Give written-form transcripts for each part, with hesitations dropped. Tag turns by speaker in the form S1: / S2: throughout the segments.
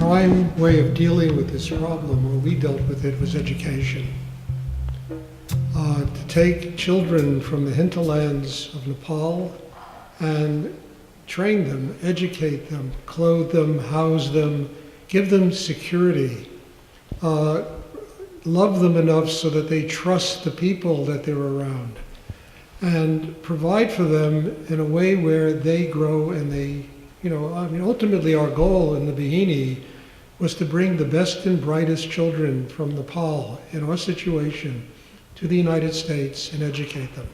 S1: prime way of dealing with this problem, or we dealt with it, was education. To take children from the hinterlands of Nepal and train them, educate them, clothe them, house them, give them security, love them enough so that they trust the people that they're around, and provide for them in a way where they grow and they, ultimately our goal in the Bahini was to bring the best and brightest children from Nepal in our situation to the United States and educate them,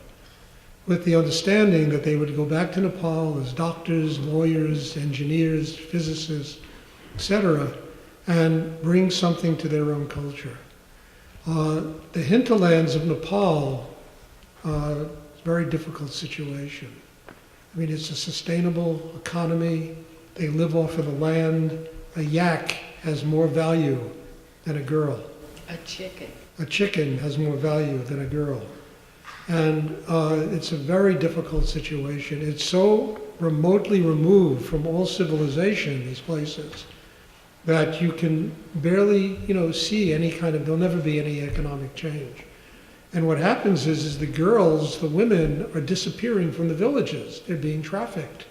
S1: with the understanding that they would go back to Nepal as doctors, lawyers, engineers, physicists, etc., and bring something to their own culture. The hinterlands of Nepal, very difficult situation. I mean, it's a sustainable economy. They live off of the land. A yak has more value than a girl.
S2: A chicken.
S1: A chicken has more value than a girl. And it's a very difficult situation. It's so remotely removed from all civilization, these places, that you can barely, see any kind of, there'll never be any economic change. And what happens is the girls, the women, are disappearing from the villages. They're being trafficked.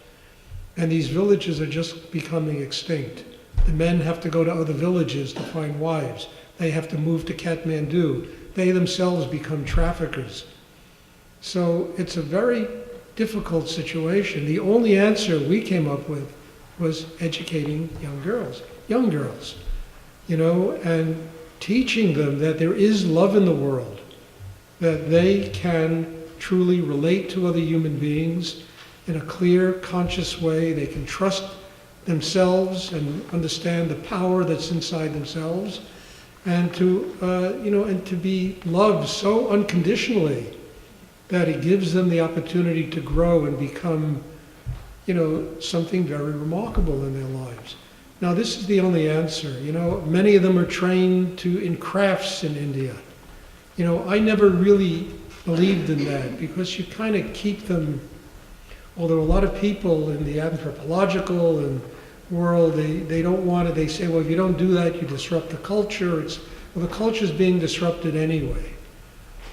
S1: And these villages are just becoming extinct. The men have to go to other villages to find wives. They have to move to Kathmandu. They themselves become traffickers. So it's a very difficult situation. The only answer we came up with was educating young girls, and teaching them that there is love in the world, that they can truly relate to other human beings in a clear, conscious way. They can trust themselves and understand the power that's inside themselves, and to be loved so unconditionally that it gives them the opportunity to grow and become, something very remarkable in their lives. Now, this is the only answer. Many of them are trained in crafts in India. I never really believed in that, because you kind of keep them, although a lot of people in the anthropological and world, they don't want to, they say, well, if you don't do that, you disrupt the culture. The culture's being disrupted anyway.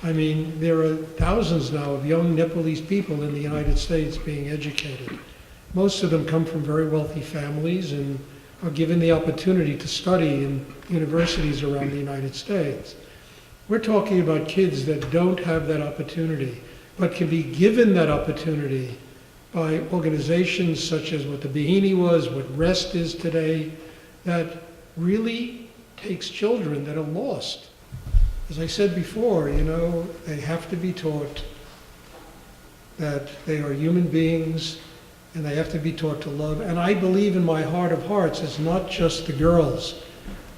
S1: I mean, there are thousands now of young Nepalese people in the United States being educated. Most of them come from very wealthy families and are given the opportunity to study in universities around the United States. We're talking about kids that don't have that opportunity, but can be given that opportunity by organizations such as what the Bahini was, what REST is today, that really takes children that are lost. As I said before, they have to be taught that they are human beings, and they have to be taught to love. And I believe in my heart of hearts, it's not just the girls.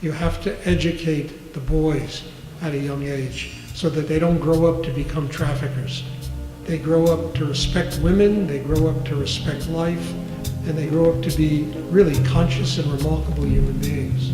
S1: You have to educate the boys at a young age so that they don't grow up to become traffickers. They grow up to respect women, they grow up to respect life, and they grow up to be really conscious and remarkable human beings.